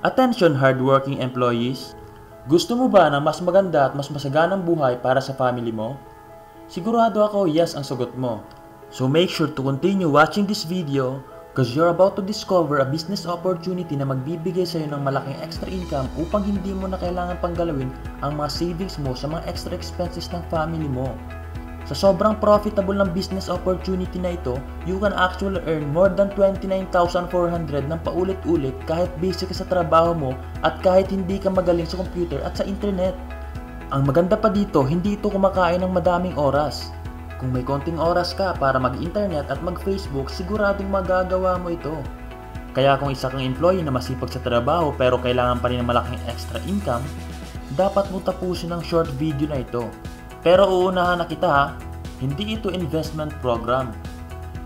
Attention hardworking employees! Gusto mo ba ng mas maganda at mas masaganang buhay para sa family mo? Sigurado ako yes ang sagot mo. So make sure to continue watching this video because you're about to discover a business opportunity na magbibigay sa iyo ng malaking extra income upang hindi mo na kailangan pang galawin ang mga savings mo sa mga extra expenses ng family mo. Sa sobrang profitable ng business opportunity na ito, you can actually earn more than 29,400 ng paulit-ulit kahit busy ka sa trabaho mo at kahit hindi ka magaling sa computer at sa internet. Ang maganda pa dito, hindi ito kumakain ng madaming oras. Kung may konting oras ka para mag-internet at mag-Facebook, siguradong magagawa mo ito. Kaya kung isa kang employee na masipag sa trabaho pero kailangan pa rin ng malaking extra income, dapat mo tapusin ang short video na ito. Pero uunahan na kita ha, hindi ito investment program.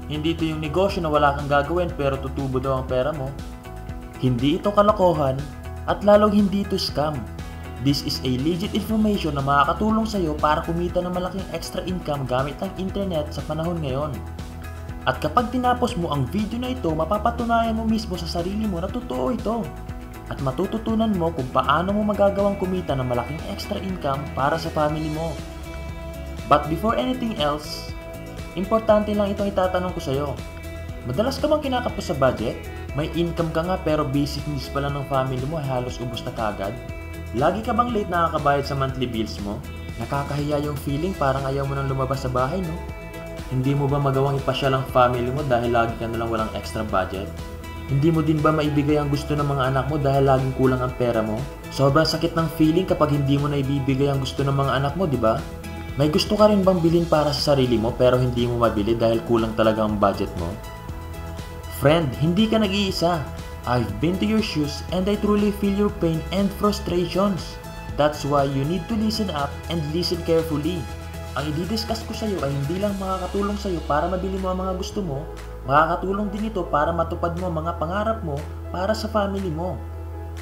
Hindi ito yung negosyo na wala kang gagawin pero tutubo daw ang pera mo. Hindi ito kalokohan at lalong hindi ito scam. This is a legit information na makakatulong sa iyo para kumita ng malaking extra income gamit ang internet sa panahon ngayon. At kapag tinapos mo ang video na ito, mapapatunayan mo mismo sa sarili mo na totoo ito. At matututunan mo kung paano mo magagawang kumita ng malaking extra income para sa family mo. But before anything else, importante lang itong itatanong ko sa iyo. Madalas ka bang kinakapos sa budget? May income ka nga pero basic needs pa lang ng family mo ay halos ubos na kagad? Lagi ka bang late nakakabayad sa monthly bills mo? Nakakahiya yung feeling parang ayaw mo nang lumabas sa bahay, no? Hindi mo ba magawang ipasyal ang family mo dahil lagi ka nalang walang extra budget? Hindi mo din ba maibigay ang gusto ng mga anak mo dahil laging kulang ang pera mo? Sobrang sakit ng feeling kapag hindi mo na ibibigay ang gusto ng mga anak mo, di ba? May gusto ka rin bang bilhin para sa sarili mo pero hindi mo mabili dahil kulang talaga ang budget mo? Friend, hindi ka nag-iisa. I've been to your shoes and I truly feel your pain and frustrations. That's why you need to listen up and listen carefully. Ang i-discuss ko sa iyo ay hindi lang makakatulong sa iyo para mabili mo ang mga gusto mo, makakatulong din ito para matupad mo ang mga pangarap mo para sa family mo.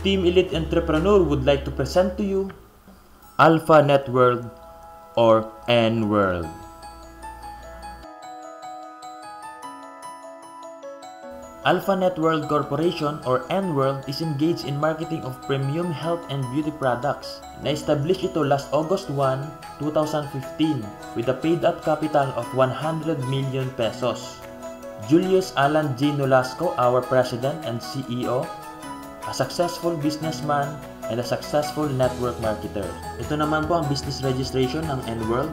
Team Elite Entrepreneur would like to present to you Alpha Net World or N-World. Alpha Net World Corporation or N-World is engaged in marketing of premium health and beauty products. Na-establish ito last August 1, 2015 with a paid-up capital of 100 million pesos. Julius Alan G. Nolasco, our President and CEO, a successful businessman and a successful network marketer. Ito naman po ang business registration ng N-World.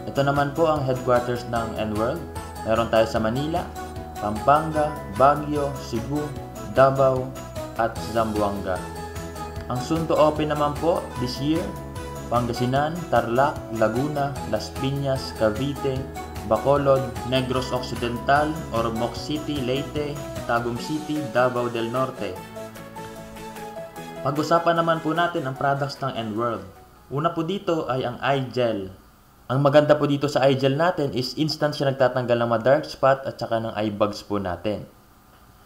Ito naman po ang headquarters ng N-World. Meron tayo sa Manila, Pampanga, Baguio, Cebu, Davao, at Zamboanga. Ang soon to open naman po this year, Pangasinan, Tarlac, Laguna, Las Piñas, Cavite, Bacolod, Negros Occidental, Ormoc City, Leyte, Tagum City, Davao del Norte. Pag-usapan naman po natin ang products ng N-World. Una po dito ay ang eye gel. Ang maganda po dito sa eye gel natin is instant siya nagtatanggal ng mga dark spot at saka ng eye bags po natin.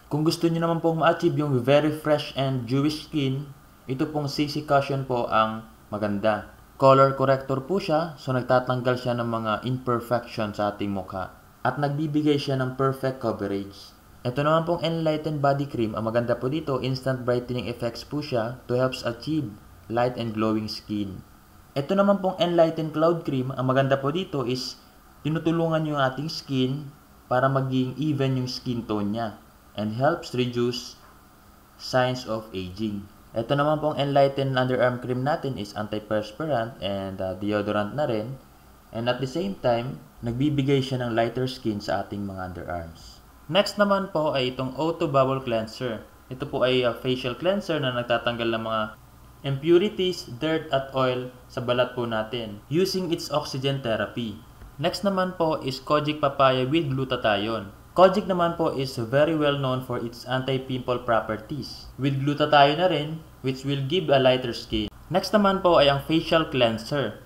Kung gusto niyo naman pong ma-achieve yung very fresh and dewy skin, ito pong CC Cushion po ang maganda. Color corrector po siya, so nagtatanggal siya ng mga imperfection sa ating mukha. At nagbibigay siya ng perfect coverage. Ito naman pong Enlighten Body Cream, ang maganda po dito, instant brightening effects po siya to helps achieve light and glowing skin. Ito naman pong Enlighten Cloud Cream, ang maganda po dito is tinutulungan yung ating skin para maging even yung skin tone niya and helps reduce signs of aging. Ito naman pong Enlighten Underarm Cream natin is antiperspirant and deodorant na rin, and at the same time, nagbibigay siya ng lighter skin sa ating mga underarms. Next naman po ay itong Auto Bubble Cleanser. Ito po ay facial cleanser na nagtatanggal ng mga impurities, dirt at oil sa balat po natin using its oxygen therapy. Next naman po is Kojic Papaya with Glutathione. Kojic naman po is very well known for its anti-pimple properties with glutathione na rin, which will give a lighter skin. Next naman po ay ang facial cleanser.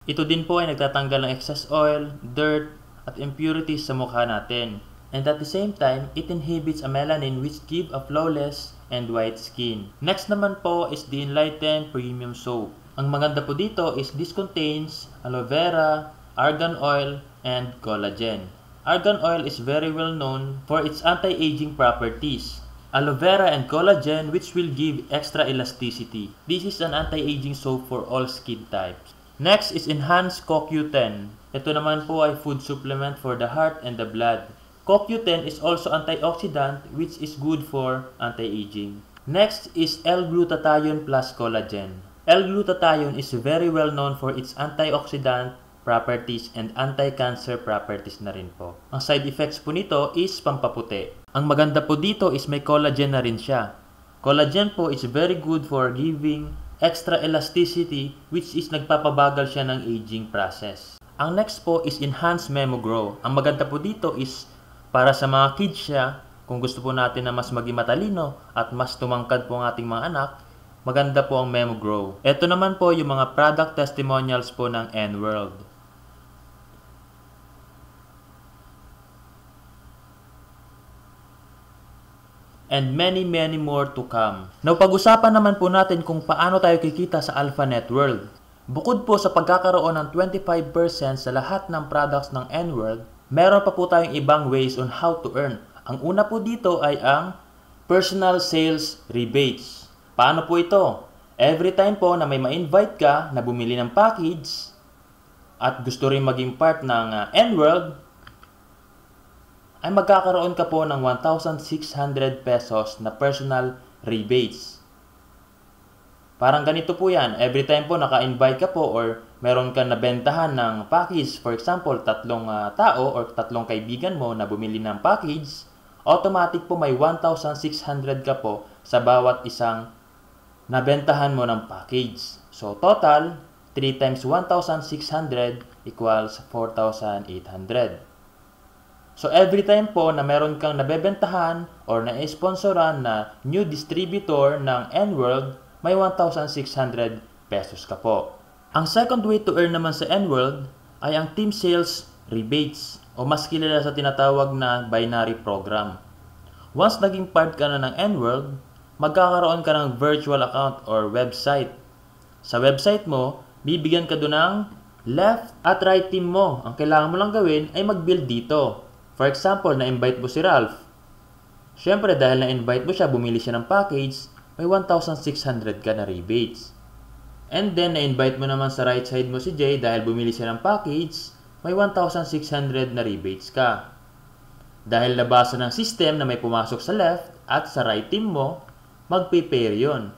Ito din po ay nagtatanggal ng excess oil, dirt at impurities sa mukha natin. And at the same time, it inhibits a melanin which give a flawless and white skin. Next naman po is the Enlighten Premium Soap. Ang maganda po dito is this contains aloe vera, argan oil, and collagen. Argan oil is very well known for its anti-aging properties. aloe vera and collagen, which will give extra elasticity. This is an anti-aging soap for all skin types. Next is Enhanced CoQ10. Ito naman po ay food supplement for the heart and the blood. CoQ10 is also antioxidant, which is good for anti-aging. Next is L-glutathione plus collagen. L-glutathione is very well known for its antioxidant properties and anti-cancer properties na rin po. Ang side effects po nito is pampaputi. Ang maganda po dito is may collagen na rin siya. Collagen po is very good for giving extra elasticity, which is nagpapabagal siya ng aging process. Ang next po is Enhanced Memo Grow. Ang maganda po dito is para sa mga kids siya, kung gusto po natin na mas maging matalino at mas tumangkad po ang ating mga anak, maganda po ang Memo Grow. Ito naman po yung mga product testimonials po ng N-World. And many more to come. Now, pag-usapan naman po natin kung paano tayo kikita sa AlphaNet World. Bukod po sa pagkakaroon ng 25% sa lahat ng products ng N-World, meron pa po tayong ibang ways on how to earn. Ang una po dito ay ang personal sales rebates. Paano po ito? Every time po na may ma-invite ka na bumili ng package at gusto rin maging part ng N-World, ay magkakaroon ka po ng 1,600 pesos na personal rebates. Parang ganito po yan. Every time po naka-invite ka po or meron ka nabentahan ng package, for example, 3 tao or 3 kaibigan mo na bumili ng package, automatic po may 1,600 ka po sa bawat isang nabentahan mo ng package. So, total, 3 times 1,600 equals 4,800. So, every time po na meron kang nabebentahan or na-sponsoran na new distributor ng N-World, may 1,600 pesos ka po. Ang second way to earn naman sa N-World ay ang team sales rebates o mas kilala sa tinatawag na binary program. Once naging part ka na ng N-World, magkakaroon ka ng virtual account or website. Sa website mo, bibigyan ka doon ng left at right team mo. Ang kailangan mo lang gawin ay mag-build dito. For example, na-invite mo si Ralph. Siyempre, dahil na-invite mo siya, bumili siya ng package, may 1,600 ka na rebates. And then, na-invite mo naman sa right side mo si Jay dahil bumili siya ng package, may 1,600 na rebates ka. Dahil nabasa ng system na may pumasok sa left at sa right team mo, magpe-pair yun.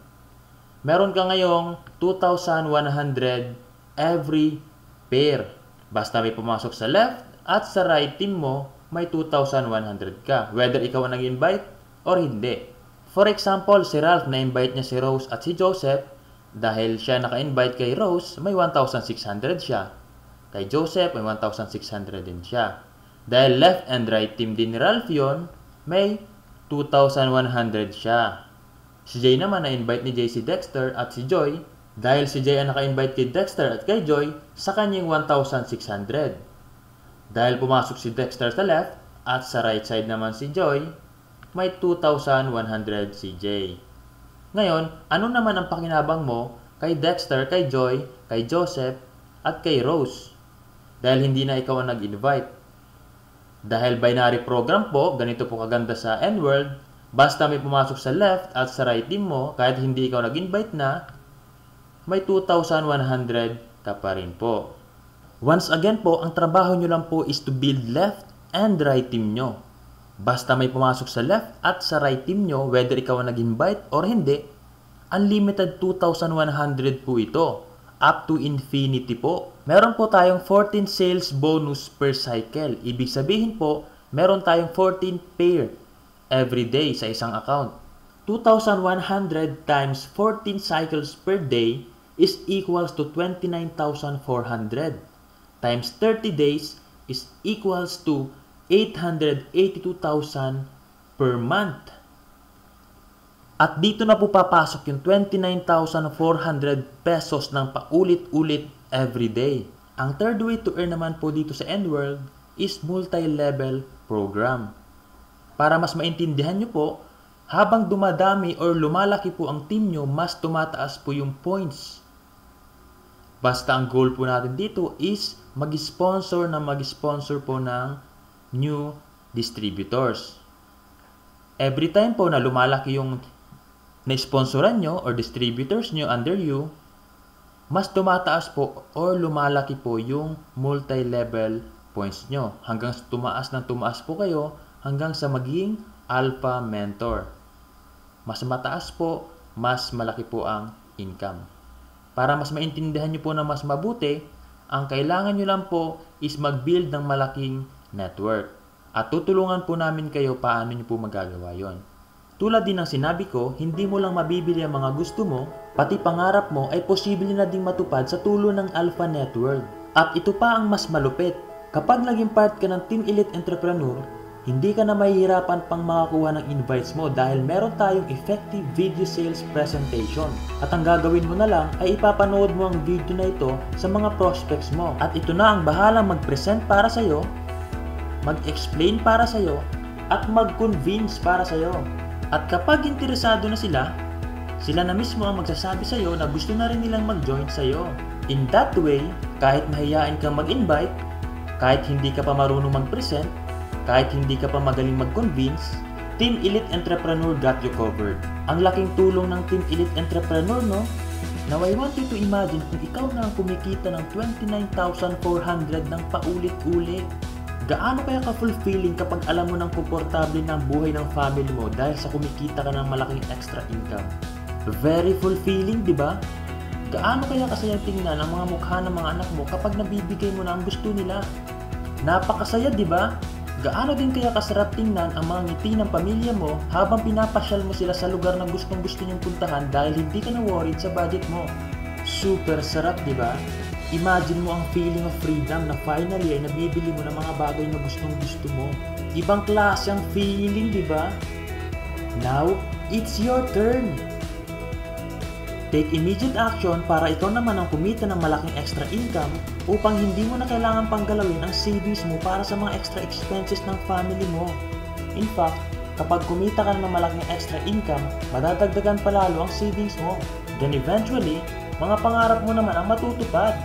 Meron ka ngayong 2,100 every pair. Basta may pumasok sa left at sa right team mo, may 2,100 ka, whether ikaw ang nag-invite or hindi. For example, si Ralph na-invite niya si Rose at si Joseph. Dahil siya naka-invite kay Rose, may 1,600 siya. Kay Joseph, may 1,600 din siya. Dahil left and right team din ni Ralph yun, may 2,100 siya. Si Jay naman na-invite ni Jay si Dexter at si Joy. Dahil si Jay ang naka-invite kay Dexter at kay Joy, sa kanyang 1,600. Dahil pumasok si Dexter sa left at sa right side naman si Joy, may 2,100 si Jay. Ngayon, ano naman ang pakinabang mo kay Dexter, kay Joy, kay Joseph, at kay Rose? Dahil hindi na ikaw ang nag-invite. Dahil binary program po, ganito po kaganda sa N-World, basta may pumasok sa left at sa right team mo, kahit hindi ikaw nag-invite na, may 2,100 ka pa rin po. Once again po, ang trabaho nyo lang po is to build left and right team nyo. Basta may pumasok sa left at sa right team nyo, whether ikaw ang nag-invite or hindi, unlimited 2,100 po ito. Up to infinity po. Meron po tayong 14 sales bonus per cycle. Ibig sabihin po, meron tayong 14 pair every day sa isang account. 2,100 times 14 cycles per day is equals to 29,400. Times 30 days is equals to 882,000 per month. At dito na po papasok yung 29,400 pesos ng paulit-ulit every day. Ang third way to earn naman po dito sa N-World is multi-level program. Para mas maintindihan nyo po, habang dumadami or lumalaki po ang team nyo, mas tumataas po yung points. Basta ang goal po natin dito is mag-sponsor po ng new distributors. Every time po na lumalaki yung na-sponsoran nyo or distributors nyo under you, mas tumataas po or lumalaki po yung multi-level points nyo. Hanggang tumaas ng tumaas po kayo hanggang sa maging alpha mentor. Mas mataas po, mas malaki po ang income. Para mas maintindihan nyo po na mas mabuti, ang kailangan nyo lang po is mag-build ng malaking network. At tutulungan po namin kayo paano nyo po magagawa yon. Tulad din ng sinabi ko, hindi mo lang mabibili ang mga gusto mo, pati pangarap mo ay posible na ding matupad sa tulong ng Alpha Network. At ito pa ang mas malupit. Kapag naging part ka ng Team Elite Entrepreneur, hindi ka na mahihirapan pang makakuha ng invites mo dahil meron tayong effective video sales presentation. At ang gagawin mo na lang ay ipapanood mo ang video na ito sa mga prospects mo. At ito na ang bahalang mag-present para sa'yo, mag-explain para sa'yo, at mag-convince para sa'yo. At kapag interesado na sila na mismo ang magsasabi sa'yo na gusto na rin nilang mag-join sa'yo. In that way, kahit mahihain kang mag-invite, kahit hindi ka pa marunong mag-present, kahit hindi ka pa magaling mag-convince, Team Elite Entrepreneur got you covered. Ang laking tulong ng Team Elite Entrepreneur, no? Now I want you to imagine kung ikaw na ang kumikita ng 29,400 ng paulit-ulit. Gaano kaya ka-fulfilling kapag alam mo ng komportable ng buhay ng family mo dahil sa kumikita ka ng malaking extra income? Very fulfilling, di ba? Gaano kaya kasayang tingnan ang mga mukha ng mga anak mo kapag nabibigay mo na ang gusto nila? Napakasaya, di ba? Gaano din kaya kasarap tingnan ang mga ngiti ng pamilya mo habang pinapasyal mo sila sa lugar na gustong-gusto niyong puntahan dahil hindi ka na worried sa budget mo? Super sarap, di ba? Imagine mo ang feeling of freedom na finally ay nabibili mo ng mga bagay na gustong-gusto mo. Ibang klase ang feeling, di ba? Now, it's your turn! Take immediate action para ikaw naman ang kumita ng malaking extra income upang hindi mo na kailangan pang galawin ang savings mo para sa mga extra expenses ng family mo. In fact, kapag kumita ka ng malaking extra income, madadagdagan palalo ang savings mo. Then eventually, mga pangarap mo naman ang matutupad.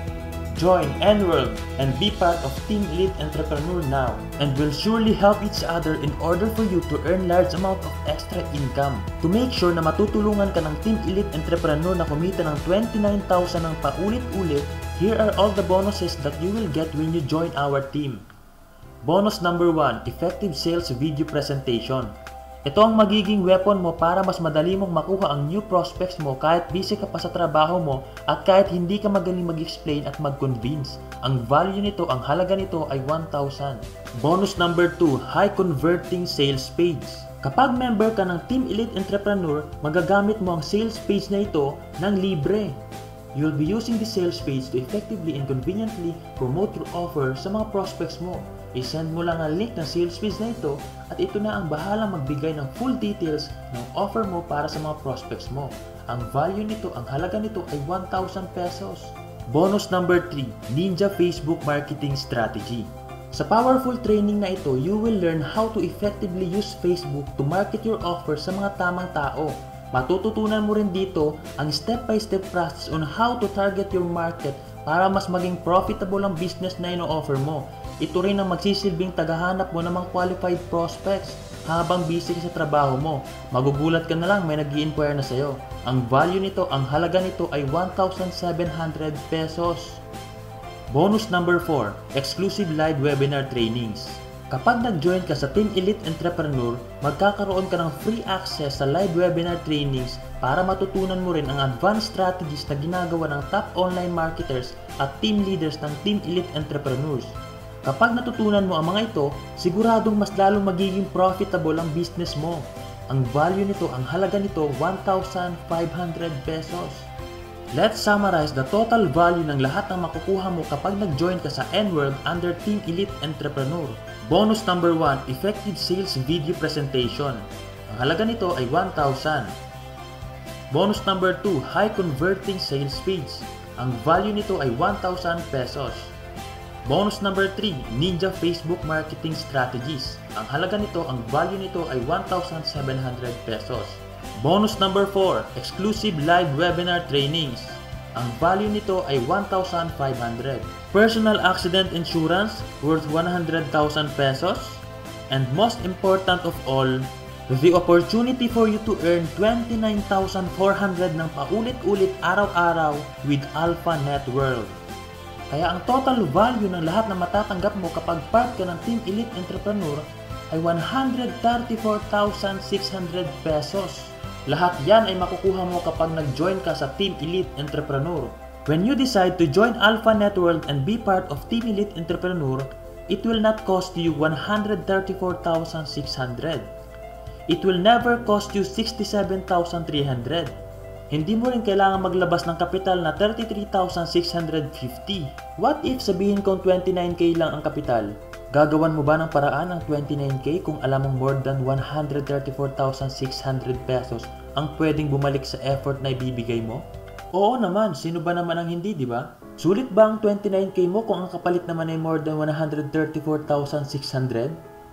Join, enroll, and be part of Team Elite Entrepreneur now, and will surely help each other in order for you to earn large amount of extra income. To make sure na matutulungan ka ng Team Elite Entrepreneur na kumita ng 29,000 ng paulit-ulit, here are all the bonuses that you will get when you join our team. Bonus number 1, effective sales video presentation. Ito ang magiging weapon mo para mas madali mong makuha ang new prospects mo kahit busy ka pa sa trabaho mo at kahit hindi ka magaling mag-explain at mag-convince. Ang value nito, ang halaga nito ay 1,000. Bonus number 2, high converting sales page. Kapag member ka ng Team Elite Entrepreneur, magagamit mo ang sales page na ito ng libre. You'll be using the sales page to effectively and conveniently promote your offer sa mga prospects mo. I-send mo lang ang link ng sales page na ito at ito na ang bahala magbigay ng full details ng offer mo para sa mga prospects mo. Ang value nito, ang halaga nito ay 1,000 pesos. Bonus number 3, Ninja Facebook Marketing Strategy. Sa powerful training na ito, you will learn how to effectively use Facebook to market your offer sa mga tamang tao. Matututunan mo rin dito ang step-by-step process on how to target your market para mas maging profitable ang business na ino-offer mo. Ito rin ang magsisilbing tagahanap mo ng mga qualified prospects habang busy ka sa trabaho mo. Magugulat ka na lang may nag-i-inquire na sa'yo. Ang value nito, ang halaga nito ay 1,700 pesos. Bonus number 4, exclusive live webinar trainings. Kapag nag-join ka sa Team Elite Entrepreneur, magkakaroon ka ng free access sa live webinar trainings para matutunan mo rin ang advanced strategies na ginagawa ng top online marketers at team leaders ng Team Elite Entrepreneurs. Kapag natutunan mo ang mga ito, siguradong mas lalong magiging profitable ang business mo. Ang value nito, ang halaga nito, 1,500 pesos. Let's summarize the total value ng lahat ng makukuha mo kapag nag-join ka sa N-World under Team Elite Entrepreneur. Bonus number 1, effective sales video presentation. Ang halaga nito ay 1,000. Bonus number 2, high converting sales page. Ang value nito ay 1,000 pesos. Bonus number 3, Ninja Facebook Marketing Strategies. Ang halaga nito, ang value nito ay 1,700 pesos. Bonus number 4, Exclusive Live Webinar Trainings. Ang value nito ay 1,500. Personal Accident Insurance worth 100,000 pesos. And most important of all, The opportunity for you to earn 29,400 ng paulit-ulit araw-araw with Alpha Net World. Kaya ang total value ng lahat na matatanggap mo kapag part ka ng Team Elite Entrepreneur ay 134,600 pesos. Lahat yan ay makukuha mo kapag nag-join ka sa Team Elite Entrepreneur. When you decide to join Alpha Net World and be part of Team Elite Entrepreneur, it will not cost you 134,600. It will never cost you 67,300. Hindi mo rin kailangan maglabas ng kapital na 33,650. What if sabihin kong 29k lang ang kapital? Gagawan mo ba ng paraan ng 29k kung alam mong more than 134,600 pesos ang pwedeng bumalik sa effort na ibibigay mo? Oo naman, sino ba naman ang hindi, di ba? Sulit ba ang 29k mo kung ang kapalit naman ay more than 134,600?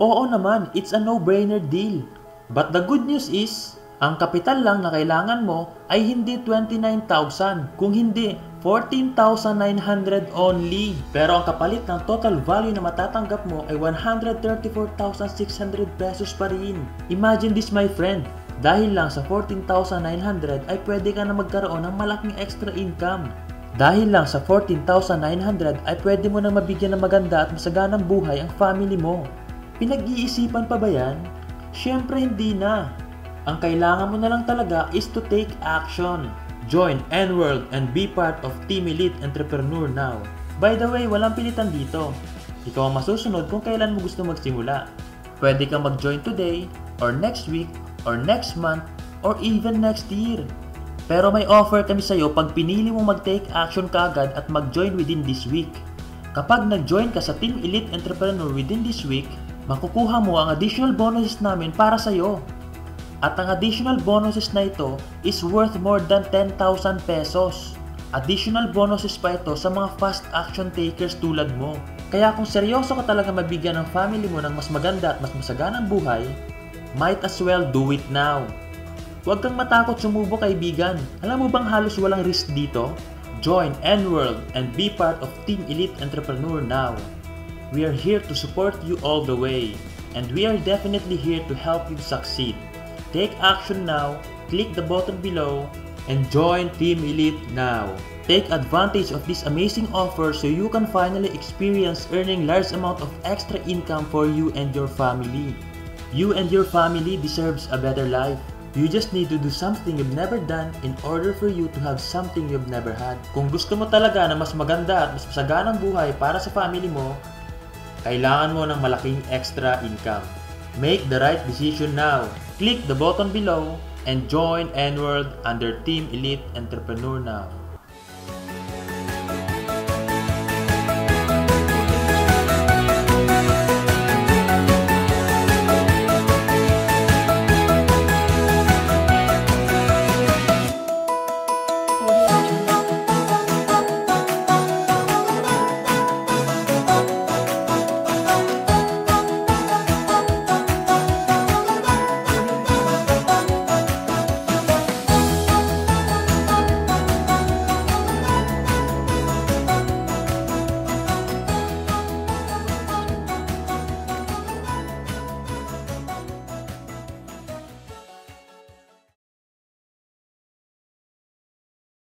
Oo naman, it's a no-brainer deal. But the good news is, ang kapital lang na kailangan mo ay hindi 29,000, kung hindi 14,900 only. Pero ang kapalit ng total value na matatanggap mo ay 134,600 pesos pa rin. Imagine this my friend, dahil lang sa 14,900 ay pwede ka na magkaroon ng malaking extra income. Dahil lang sa 14,900 ay pwede mo na mabigyan ng maganda at masaganang buhay ang family mo. Pinag-iisipan pa ba yan? Siyempre hindi na. Ang kailangan mo na lang talaga is to take action. Join N-World and be part of Team Elite Entrepreneur now. By the way, walang pilitan dito. Ikaw ang masusunod kung kailan mo gusto magsimula. Pwede kang mag-join today, or next week, or next month, or even next year. Pero may offer kami sa'yo pag pinili mong mag-take action kaagad at mag-join within this week. Kapag nag-join ka sa Team Elite Entrepreneur within this week, makukuha mo ang additional bonuses namin para sa'yo. At ang additional bonuses na ito is worth more than 10,000 pesos. Additional bonuses pa ito sa mga fast action takers tulad mo. Kaya kung seryoso ka talaga mabigyan ng family mo ng mas maganda at mas masaganang buhay, might as well do it now. Huwag kang matakot sumubo kaibigan. Alam mo bang halos walang risk dito? Join N-World and be part of Team Elite Entrepreneur now. We are here to support you all the way. And we are definitely here to help you succeed. Take action now, click the button below, and join Team Elite now. Take advantage of this amazing offer so you can finally experience earning large amount of extra income for you and your family. You and your family deserves a better life. You just need to do something you've never done in order for you to have something you've never had. Kung gusto mo talaga na mas maganda at mas masaganang buhay para sa family mo, kailangan mo ng malaking extra income. Make the right decision now. Click the button below and join N-World under Team Elite Entrepreneur now.